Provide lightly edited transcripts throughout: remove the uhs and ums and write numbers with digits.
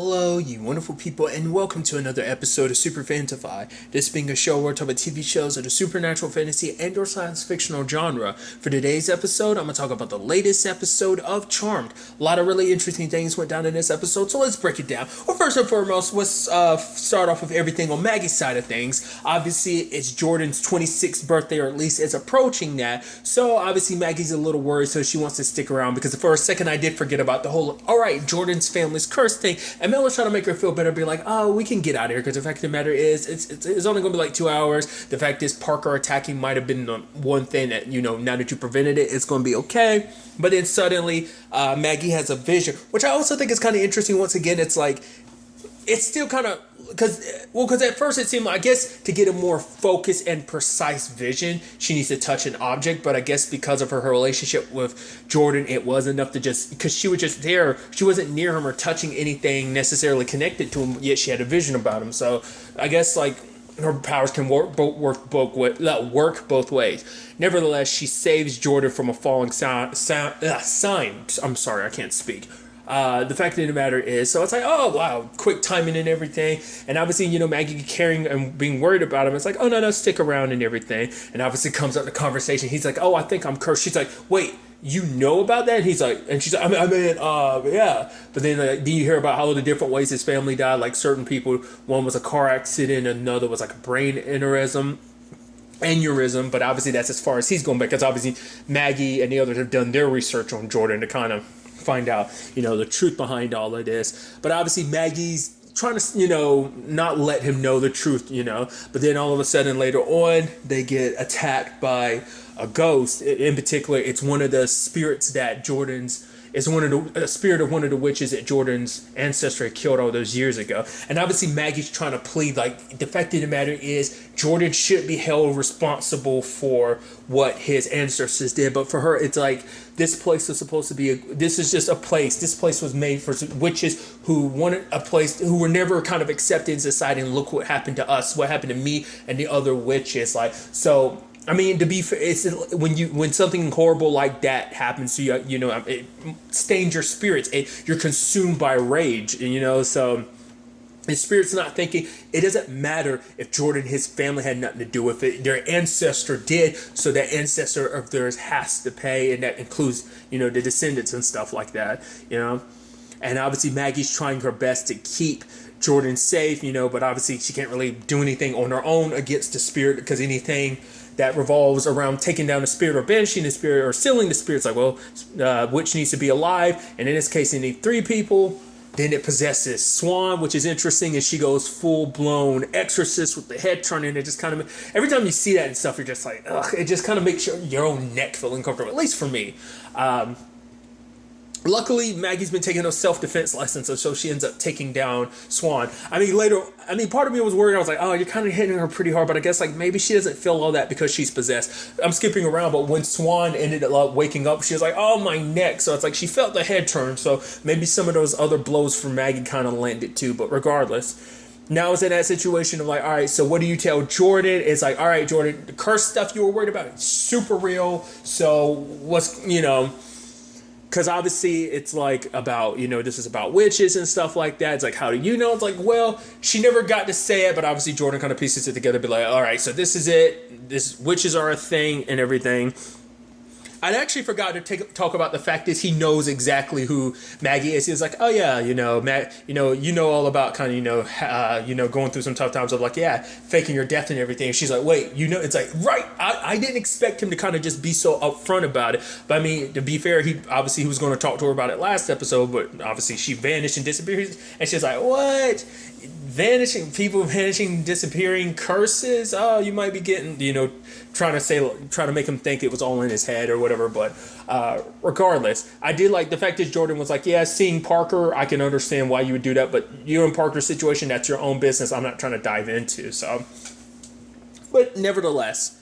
Hello, you wonderful people, and welcome to another episode of Super-Fanta-Fi. This being a show where we talk about TV shows of the supernatural, fantasy, and or science fictional genre. For today's episode, I'm going to talk about the latest episode of Charmed. A lot of really interesting things went down in this episode, so let's break it down. Well, first and foremost, let's start off with everything on Maggie's side of things. Obviously, it's Jordan's 26th birthday, or at least it's approaching that, so obviously Maggie's a little worried, so she wants to stick around, because for a second I did forget about the whole, alright, Jordan's family's cursed thing. And Mel was trying to make her feel better, be like, oh, we can get out of here, because the fact of the matter is, it's only going to be like 2 hours. The fact is, Parker attacking might have been the one thing that, now that you prevented it, it's going to be okay. But then suddenly, Maggie has a vision, which I also think is kind of interesting. Once again, it's like, it's still kind of, because at first it seemed like, I guess, to get a more focused and precise vision, she needs to touch an object, but I guess because of her relationship with Jordan, it was enough to just, because she was just there, she wasn't near him or touching anything necessarily connected to him, yet she had a vision about him. So I guess, like, her powers can work both ways. Nevertheless, she saves Jordan from a falling sign. I'm sorry, I can't speak. The fact of the matter is, so it's like, oh, wow, quick timing and everything. And obviously, Maggie caring and being worried about him. It's like, oh, no, stick around and everything. And obviously comes up the conversation. He's like, oh, I think I'm cursed. She's like, wait, you know about that? And he's like, and she's like, yeah. But then do you hear about how the different ways his family died? Like certain people, one was a car accident, another was like a brain aneurysm, but obviously that's as far as he's going back, because obviously Maggie and the others have done their research on Jordan to kind of find out, the truth behind all of this. But obviously Maggie's trying to, not let him know the truth, but then all of a sudden later on, they get attacked by a ghost. In particular, it's one of the spirits that a spirit of one of the witches that Jordan's ancestor had killed all those years ago. And obviously Maggie's trying to plead, like, the fact of the matter is Jordan should be held responsible for what his ancestors did. But for her, it's like, this place is supposed to be this is just a place. This place was made for witches who wanted a place, who were never kind of accepted in society. And look what happened to us, what happened to me and the other witches. Like, so I mean, to be fair, it's when something horrible like that happens to you, it stains your spirits. You're consumed by rage, so his spirit's not thinking. It doesn't matter if Jordan, his family had nothing to do with it. Their ancestor did, so that ancestor of theirs has to pay, and that includes, the descendants and stuff like that, And obviously Maggie's trying her best to keep Jordan safe, but obviously she can't really do anything on her own against the spirit, because anything that revolves around taking down the spirit or banishing the spirit or sealing the spirit, it's like, well, witch needs to be alive, and in this case you need 3 people. Then it possesses Swan, which is interesting, and she goes full-blown exorcist with the head turning. It just kind of, every time you see that and stuff, you're just like, ugh, it just kind of makes your own neck feel uncomfortable, at least for me. Luckily, Maggie's been taking those self-defense lessons, so she ends up taking down Swan. Part of me was worried. I was like, oh, you're kind of hitting her pretty hard, but I guess, like, maybe she doesn't feel all that because she's possessed. I'm skipping around, but when Swan ended up waking up, she was like, oh, my neck. So it's like she felt the head turn, so maybe some of those other blows from Maggie kind of landed too, but regardless. Now it's in that situation of like, all right, so what do you tell Jordan? It's like, all right, Jordan, the curse stuff you were worried about, it's super real, so what's, because obviously it's like about, this is about witches and stuff like that. It's like, how do you know? It's like, well, she never got to say it, but obviously Jordan kind of pieces it together, be like, all right, so this is it. Witches are a thing and everything. I actually forgot to talk about the fact is he knows exactly who Maggie is. He was like, oh yeah, all about kind of, going through some tough times of like, yeah, faking your death and everything. And she's like, wait, it's like, right. I didn't expect him to kind of just be so upfront about it. But I mean, to be fair, he was going to talk to her about it last episode, but obviously she vanished and disappeared. And she's like, what? Vanishing, disappearing, curses. Oh, you might be getting, trying to make him think it was all in his head or whatever. But regardless, I did like the fact that Jordan was like, yeah, seeing Parker, I can understand why you would do that, but you and Parker's situation, that's your own business. I'm not trying to dive into. So, but nevertheless,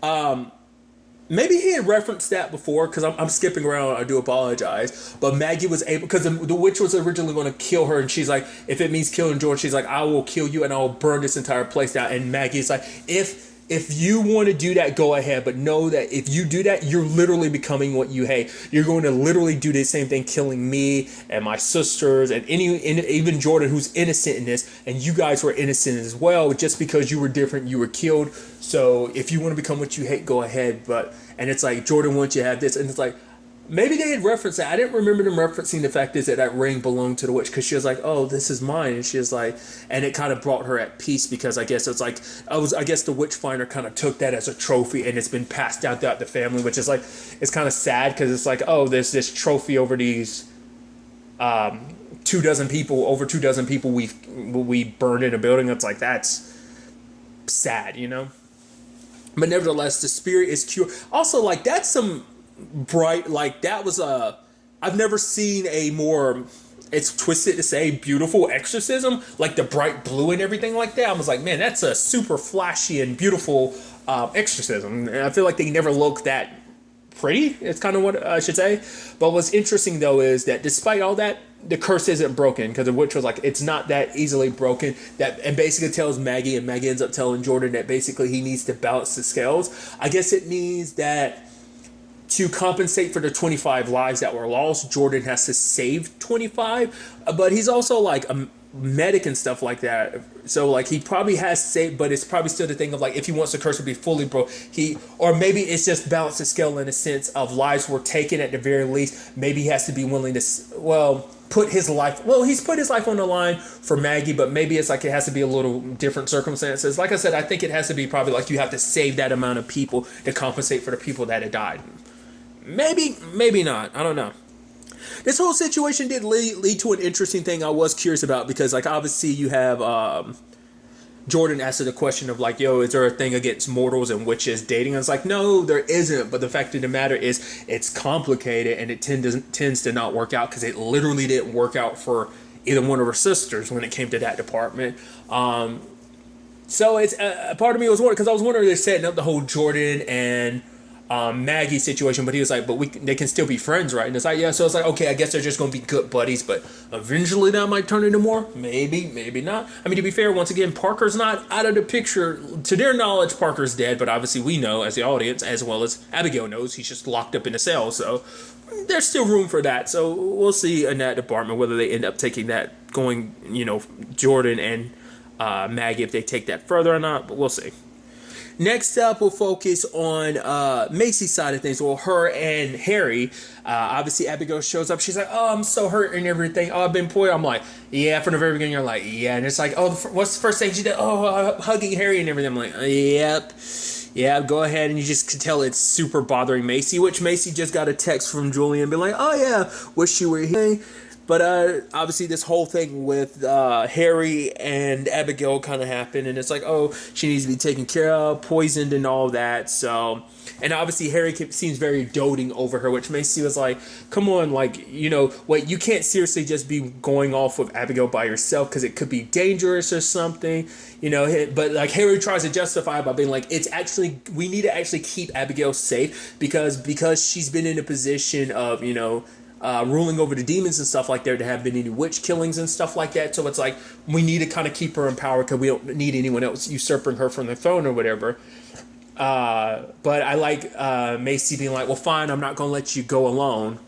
maybe he had referenced that before, because I'm skipping around. I do apologize. But Maggie was able, because the witch was originally going to kill her, and she's like, if it means killing George, she's like, I will kill you and I will burn this entire place down. And Maggie's like, if if you want to do that, go ahead. But know that if you do that, you're literally becoming what you hate. You're going to literally do the same thing, killing me and my sisters and even Jordan, who's innocent in this. And you guys were innocent as well. Just because you were different, you were killed. So if you want to become what you hate, go ahead. And it's like, Jordan wants you to have this. And it's like, maybe they had referenced that. I didn't remember them referencing the fact is that ring belonged to the witch, because she was like, "Oh, this is mine," and she was like, and it kind of brought her at peace, because I guess it's like I guess the witch finder kind of took that as a trophy, and it's been passed down throughout the family, which is like, it's kind of sad, because it's like, oh, there's this trophy over these 24 people, over 24 people we burned in a building. It's like, that's sad, you know. But nevertheless, the spirit is cured. Also, like, that's some bright, like, that was I've never seen a more, it's twisted to say, beautiful exorcism, like the bright blue and everything like that. I was like, man, that's a super flashy and beautiful exorcism, and I feel like they never look that pretty. It's kind of what I should say. But what's interesting though is that despite all that, the curse isn't broken, because the witch was like, it's not that easily broken. And basically tells Maggie, and Maggie ends up telling Jordan that basically he needs to balance the scales. I guess it means that to compensate for the 25 lives that were lost, Jordan has to save 25. But he's also like a medic and stuff like that. So like, he probably has saved, but it's probably still the thing of like, if he wants the curse to be fully broke, or maybe it's just balance the scale in a sense of lives were taken at the very least. Maybe he has to be willing to, put his life, he's put his life on the line for Maggie, but maybe it's like it has to be a little different circumstances. Like I said, I think it has to be probably like you have to save that amount of people to compensate for the people that had died. Maybe not. I don't know. This whole situation did lead to an interesting thing I was curious about, because like obviously you have Jordan asked the question of like, yo, is there a thing against mortals and witches dating? And it's like, no, there isn't. But the fact of the matter is, it's complicated, and it tends to not work out, because it literally didn't work out for either one of her sisters when it came to that department. So it's a part of me was wondering, because I was wondering, they're setting up the whole Jordan and Maggie situation, but he was like, but they can still be friends, right? And it's like, yeah, so it's like, okay, I guess they're just going to be good buddies, but eventually that might turn into more. Maybe not. I mean, to be fair, once again, Parker's not out of the picture. To their knowledge, Parker's dead, but obviously we know, as the audience, as well as Abigail knows, he's just locked up in a cell, so there's still room for that. So we'll see in that department whether they end up taking that, going, Jordan and Maggie, if they take that further or not, but we'll see. Next up, we'll focus on Macy's side of things. Well, her and Harry, obviously Abigail shows up. She's like, oh, I'm so hurt and everything. Oh, I've been poisoned. I'm like, yeah, from the very beginning, you're like, yeah. And it's like, oh, what's the first thing she did? Oh, hugging Harry and everything. I'm like, yep. Yeah, go ahead. And you just can tell it's super bothering Macy, which Macy just got a text from Julian being like, oh, yeah, wish you were here. But obviously this whole thing with Harry and Abigail kind of happened, and it's like, oh, she needs to be taken care of, poisoned and all that. So, and obviously Harry seems very doting over her, which Macy was like, come on, like, wait, you can't seriously just be going off with Abigail by yourself, because it could be dangerous or something, but like Harry tries to justify it by being like, it's actually, we need to actually keep Abigail safe, because she's been in a position of, ruling over the demons and stuff like that. There have been any witch killings and stuff like that. So it's like, we need to kind of keep her in power, because we don't need anyone else usurping her from the throne or whatever. But I like Macy being like, well, fine, I'm not going to let you go alone.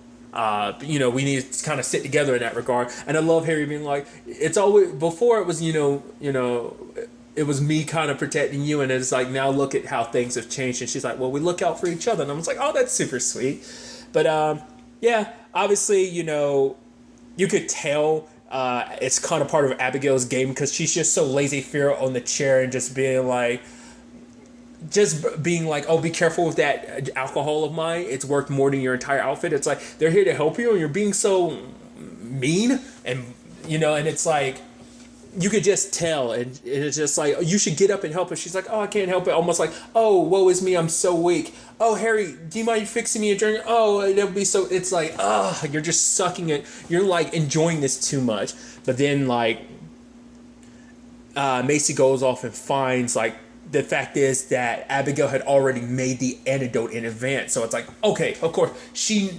We need to kind of sit together in that regard. And I love Harry being like, it's always, before it was, it was me kind of protecting you, and it's like, now look at how things have changed. And she's like, well, we look out for each other. And I was like, oh, that's super sweet. But yeah, obviously, you could tell it's kind of part of Abigail's game, because she's just so laissez-faire on the chair and just being like, oh, be careful with that alcohol of mine. It's worth more than your entire outfit. It's like, they're here to help you, and you're being so mean, and and it's like, you could just tell, and it's just like, you should get up and help her. She's like, oh, I can't help it. Almost like, oh, woe is me, I'm so weak. Oh, Harry, do you mind fixing me a drink? Oh, it'll be so, it's like, you're just sucking it. You're like enjoying this too much. But then like, Macy goes off and finds, like, the fact is that Abigail had already made the antidote in advance. So it's like, okay, of course, she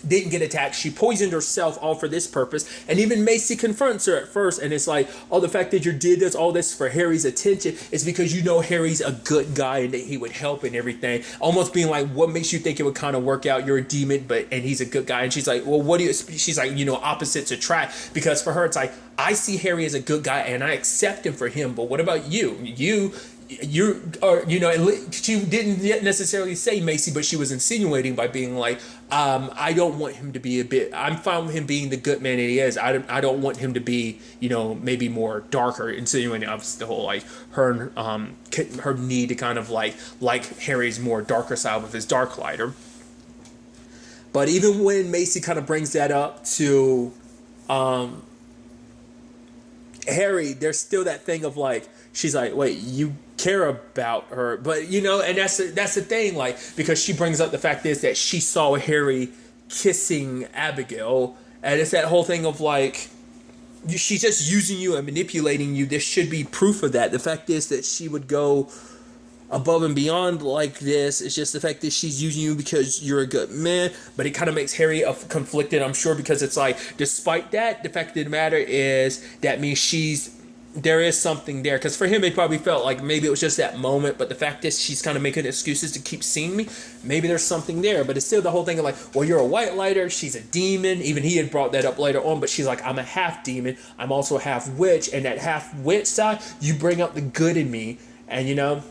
didn't get attacked. She poisoned herself all for this purpose. And even Macy confronts her at first, and it's like, oh, the fact that you did this, all this for Harry's attention is because you know Harry's a good guy and that he would help and everything. Almost being like, what makes you think it would kind of work out? You're a demon, and he's a good guy. And she's like, well, what do you? She's like, opposites attract, because for her it's like, I see Harry as a good guy and I accept him for him. But what about you? And she didn't necessarily say Macy, but she was insinuating by being like, I don't want him to be I'm fine with him being the good man that he is. I don't want him to be, maybe more darker, insinuating obviously the whole, like, her need to kind of like Harry's more darker side with his dark lighter. But even when Macy kind of brings that up to Harry, there's still that thing of like, she's like, wait, you care about her, but and that's the thing, like, because she brings up the fact is that she saw Harry kissing Abigail, and it's that whole thing of like, she's just using you and manipulating you. There should be proof of that. The fact is that she would go above and beyond like this. It's just the fact that she's using you because you're a good man. But it kind of makes Harry conflicted, I'm sure, because it's like, despite that, the fact of the matter is that means there is something there. Because for him, it probably felt like maybe it was just that moment, but the fact is she's kind of making excuses to keep seeing me. Maybe there's something there, but it's still the whole thing of like, well, you're a white lighter, she's a demon. Even he had brought that up later on, but she's like, I'm a half demon, I'm also a half witch, and that half witch side, you bring out the good in me, and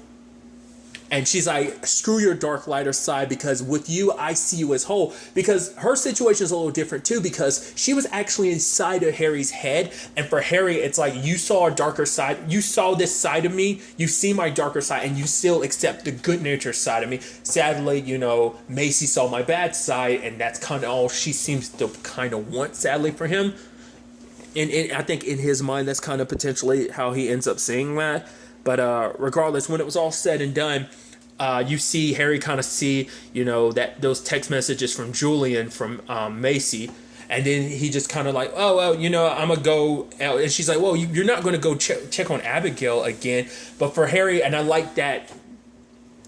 and she's like, screw your dark lighter side, because with you, I see you as whole. Because her situation is a little different too, because she was actually inside of Harry's head. And for Harry, it's like, you saw a darker side. You saw this side of me. You see my darker side, and you still accept the good nature side of me. Sadly, Macy saw my bad side, and that's kind of all she seems to kind of want, sadly, for him. And I think in his mind, that's kind of potentially how he ends up seeing that. But regardless, when it was all said and done, you see Harry kind of see, that those text messages from Julian from Macy. And then he just kind of like, oh, well, I'm going to go out. And she's like, well, you're not going to go check on Abigail again. But for Harry, and I like that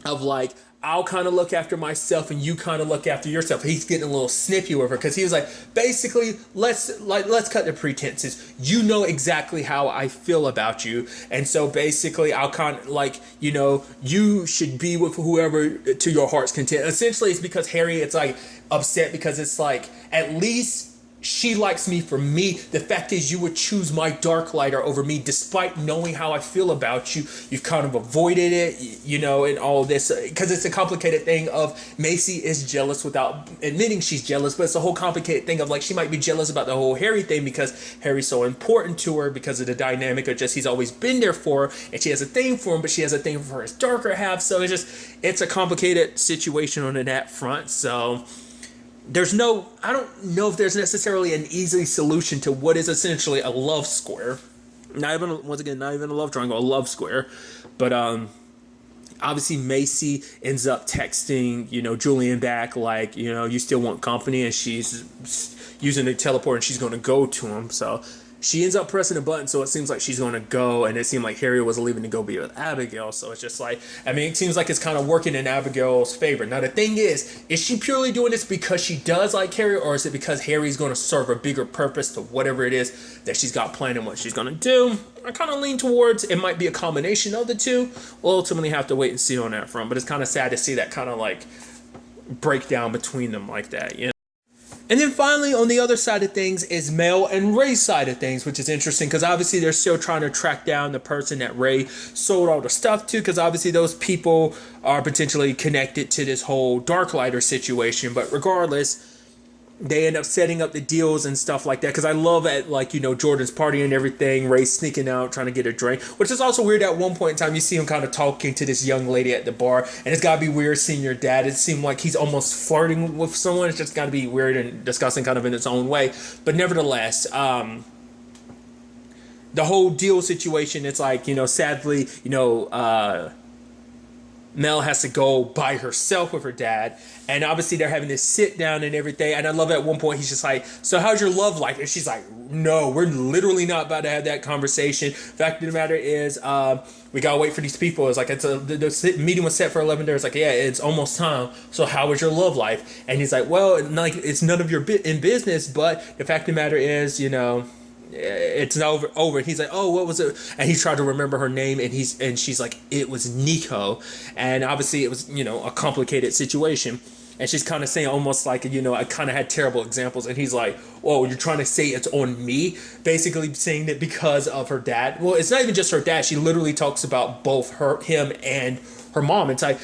of like, I'll kind of look after myself and you kind of look after yourself. He's getting a little snippy with her because he was like, basically, let's cut the pretenses. You know exactly how I feel about you. And so basically, I'll kind of like, you should be with whoever to your heart's content. Essentially, it's because Harry, it's like upset because it's like, at least she likes me for me. The fact is, you would choose my dark lighter over me despite knowing how I feel about you. You've kind of avoided it, and all this, because it's a complicated thing of Macy is jealous without admitting she's jealous, but it's a whole complicated thing of like, she might be jealous about the whole Harry thing because Harry's so important to her because of the dynamic of just he's always been there for her, and she has a thing for him, but she has a thing for his darker half. So it's a complicated situation on that front. So I don't know if there's necessarily an easy solution to what is essentially a love square. Not even a love triangle, a love square. But obviously Macy ends up texting, Julian back like, you still want company, and she's using the teleport and she's going to go to him. So she ends up pressing a button, so it seems like she's going to go, and it seemed like Harry was leaving to go be with Abigail. So it's just like, it seems like it's kind of working in Abigail's favor. Now the thing is she purely doing this because she does like Harry, or is it because Harry's going to serve a bigger purpose to whatever it is that she's got planned and what she's going to do? I kind of lean towards it might be a combination of the two. We'll ultimately have to wait and see on that front, but it's kind of sad to see that kind of like breakdown between them like that, And then finally, on the other side of things is Mel and Ray's side of things, which is interesting because obviously they're still trying to track down the person that Ray sold all the stuff to, because obviously those people are potentially connected to this whole Darklighter situation. But regardless, they end up setting up the deals and stuff like that, because I love at Jordan's party and everything, Ray sneaking out trying to get a drink, which is also weird. At one point in time you see him kind of talking to this young lady at the bar, and it's gotta be weird seeing your dad. It seemed like he's almost flirting with someone. It's just gotta be weird and disgusting kind of in its own way. But nevertheless, the whole deal situation, it's like, sadly, Mel has to go by herself with her dad, and obviously they're having this sit down and everything. And I love at one point he's just like, "So how's your love life?" And she's like, "No, we're literally not about to have that conversation. Fact of the matter is, we gotta wait for these people." It's like the meeting was set for 11 days. Like, yeah, it's almost time. So how is your love life? And he's like, "Well, like it's none of your in business, but the fact of the matter is, it's over." And he's like, "Oh, what was it?" And he tried to remember her name, and she's like, "It was Nico." And obviously it was a complicated situation, and she's kind of saying almost like I kind of had terrible examples. And he's like, "Whoa, you're trying to say it's on me?" Basically saying that because of her dad. Well, it's not even just her dad. She literally talks about both him and her mom. It's like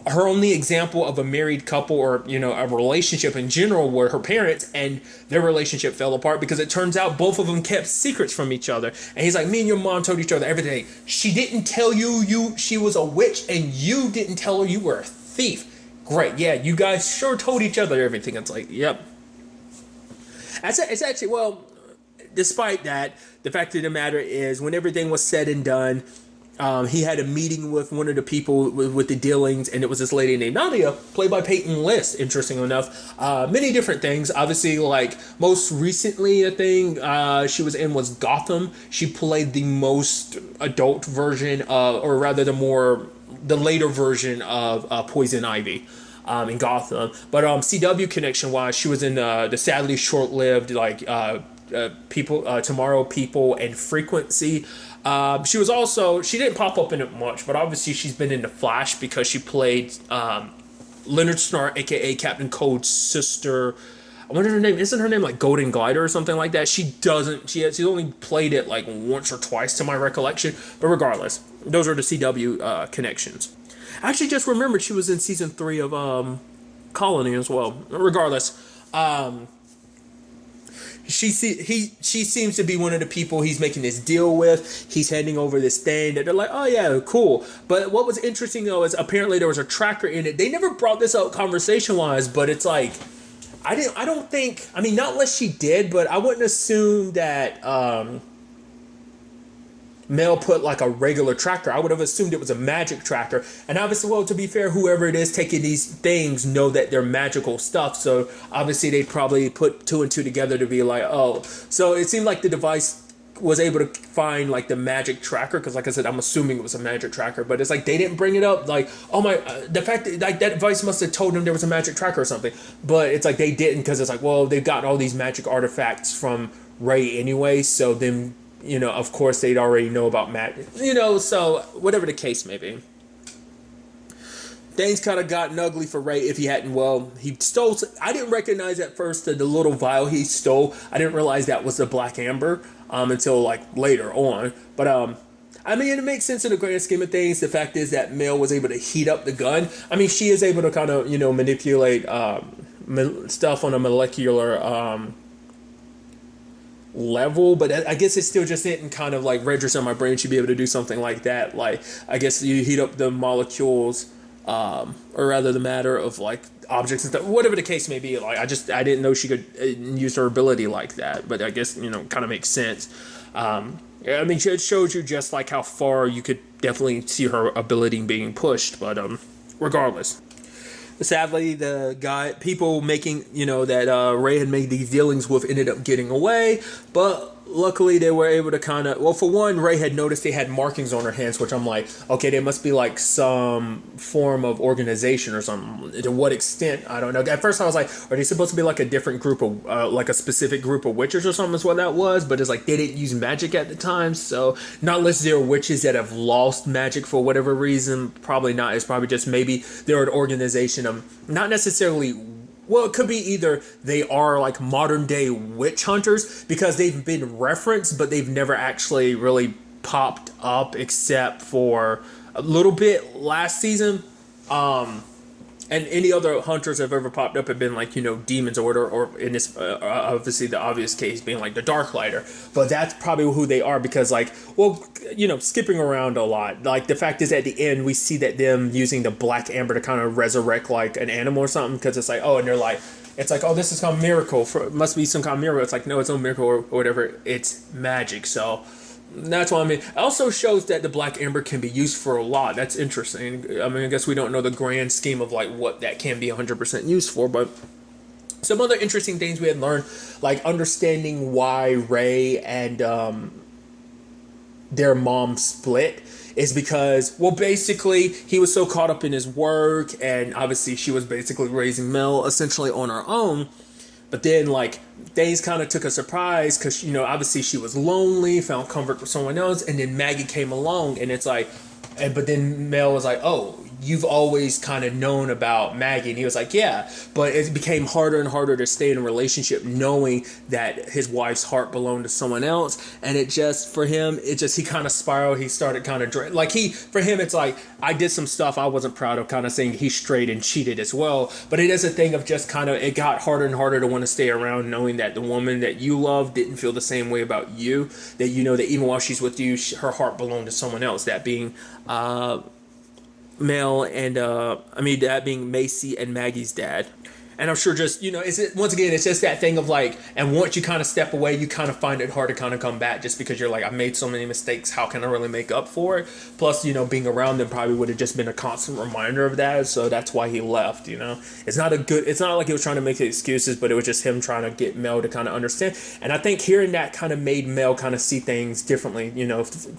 her only example of a married couple or a relationship in general were her parents, and their relationship fell apart because it turns out both of them kept secrets from each other. And he's like, "Me and your mom told each other everything. She didn't tell you she was a witch, and you didn't tell her you were a thief. Great, yeah, you guys sure told each other everything." It's like, yep. It's actually, well, despite that, the fact of the matter is, when everything was said and done, he had a meeting with one of the people with the dealings, and it was this lady named Nadia, played by Peyton List, interesting enough. Many different things. Obviously, like, most recently, a thing she was in was Gotham. She played the most adult version of, or rather the later version of Poison Ivy in Gotham. But CW connection-wise, she was in the sadly short-lived, Tomorrow People and Frequency. She didn't pop up in it much, but obviously she's been in The Flash because she played Leonard Snart, aka Captain Cold's sister. I wonder her name. Isn't her name like Golden Glider or something like that? She's only played it like once or twice to my recollection. But regardless, those are the CW connections. I actually just remembered she was in season 3 of Colony as well. Regardless, she seems to be one of the people he's making this deal with. He's handing over this thing that they're like, "Oh yeah, cool." But what was interesting though is apparently there was a tracker in it. They never brought this up conversation wise, but it's like I don't think, I mean, not unless she did, but I wouldn't assume that Mel put like a regular tracker. I would have assumed it was a magic tracker. And obviously, well, to be fair, whoever it is taking these things know that they're magical stuff. So obviously they probably put 2 and 2 together to be like, oh. So it seemed like the device was able to find like the magic tracker, because like I said, I'm assuming it was a magic tracker, but it's like they didn't bring it up like, oh my, the fact that like that device must have told them there was a magic tracker or something. But it's like they didn't, because it's like, well, they've got all these magic artifacts from Ray anyway, so then of course they'd already know about Matt, so whatever the case may be. Things kind of gotten ugly for Ray if he hadn't, he stole, I didn't recognize at first the little vial he stole. I didn't realize that was the black amber until like later on. But I mean, it makes sense in the grand scheme of things. The fact is that Mel was able to heat up the gun. I mean, she is able to kind of, manipulate stuff on a molecular level, but I guess it still just didn't kind of like register in my brain she'd be able to do something like that. Like, I guess you heat up the molecules, or rather the matter of like objects and stuff, whatever the case may be. Like, I didn't know she could use her ability like that, but I guess, kind of makes sense. I mean, it shows you just like how far you could definitely see her ability being pushed, but regardless. Sadly, people making, that Ray had made these dealings with ended up getting away, but luckily they were able to kind of, well, for one, Ray had noticed they had markings on her hands, which I'm like, okay, they must be like some form of organization or something. To what extent, I don't know. At first I was like, are they supposed to be like a different group of, like a specific group of witches or something is what that was, but it's like they didn't use magic at the time, so not unless there are witches that have lost magic for whatever reason, probably not. It's probably just maybe they're an organization of, not necessarily, well, it could be either they are like modern day witch hunters because they've been referenced, but they've never actually really popped up except for a little bit last season. And any other hunters that have ever popped up have been like, demons or in this, obviously the obvious case being like the Darklighter. But that's probably who they are because like, well, skipping around a lot. Like the fact is at the end, we see that them using the black amber to kind of resurrect like an animal or something because it's like, oh, and they're like, it's like, oh, this is kind of miracle. Must be some kind of miracle. It's like, no, it's no miracle or whatever. It's magic. So That's what I mean. It also shows that the Black Amber can be used for a lot. That's interesting. I mean, I guess we don't know the grand scheme of like what that can be 100% used for, but some other interesting things we had learned, like understanding why Ray and their mom split, is because, well, basically he was so caught up in his work, and obviously she was basically raising Mel essentially on her own. But then, like, things kind of took a surprise because, obviously she was lonely, found comfort with someone else, and then Maggie came along, and it's like, but then Mel was like, oh, you've always kind of known about Maggie. And he was like, yeah. But it became harder and harder to stay in a relationship knowing that his wife's heart belonged to someone else. And it just, for him, he kind of spiraled. He started kind of, for him, it's like, I did some stuff I wasn't proud of, kind of saying he strayed and cheated as well. But it is a thing of just kind of, it got harder and harder to want to stay around knowing that the woman that you love didn't feel the same way about you. That that even while she's with you, her heart belonged to someone else. That being Mel and that being Macy and Maggie's dad. And I'm sure just, once again, it's just that thing of like, and once you kind of step away, you kind of find it hard to kind of come back just because you're like, I've made so many mistakes. How can I really make up for it? Plus, being around them probably would have just been a constant reminder of that. So that's why he left, It's not like he was trying to make excuses, but it was just him trying to get Mel to kind of understand. And I think hearing that kind of made Mel kind of see things differently,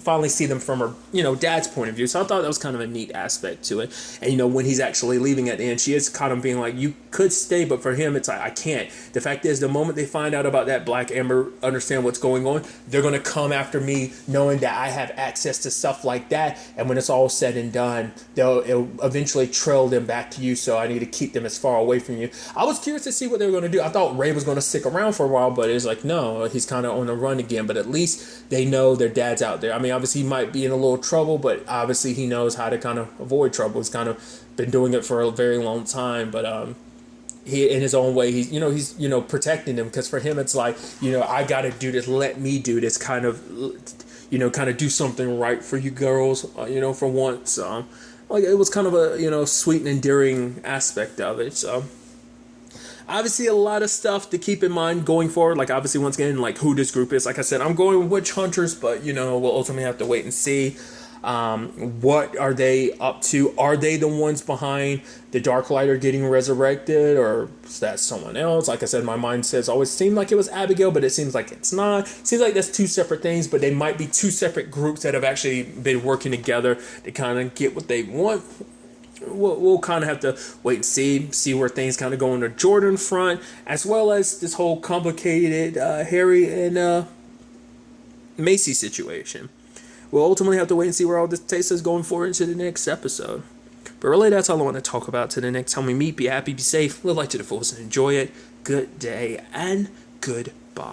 finally see them from her, dad's point of view. So I thought that was kind of a neat aspect to it. And, when he's actually leaving at the end, she is kind of being like, you could stay, but for him it's like, I can't. The fact is, the moment they find out about that Black Amber, understand what's going on, they're going to come after me knowing that I have access to stuff like that, and when it's all said and done, it'll eventually trail them back to you, so I need to keep them as far away from you. I was curious to see what they were going to do. I thought Ray was going to stick around for a while, but it's like, no, he's kind of on the run again. But at least they know their dad's out there. I mean, obviously he might be in a little trouble, but obviously he knows how to kind of avoid trouble. He's kind of been doing it for a very long time, but he, in his own way, he's protecting them, because for him it's like, I gotta do this, let me do this, kind of do something right for you girls, for once. Like, it was kind of a sweet and endearing aspect of it. So obviously a lot of stuff to keep in mind going forward. Like, obviously, once again, like, who this group is. Like I said, I'm going with Witch Hunters, but we'll ultimately have to wait and see. What are they up to? Are they the ones behind the Dark Lighter getting resurrected, or is that someone else? Like I said, my mind says always seemed like it was Abigail, but it seems like it's not. It seems like that's two separate things, but they might be two separate groups that have actually been working together to kind of get what they want. We'll kind of have to wait and see where things kind of go on the Jordan front, as well as this whole complicated Harry and Macy situation. We'll ultimately have to wait and see where all this takes us going forward into the next episode. But really, that's all I want to talk about to the next time we meet. Be happy, be safe, live life to the fullest, and enjoy it. Good day and goodbye.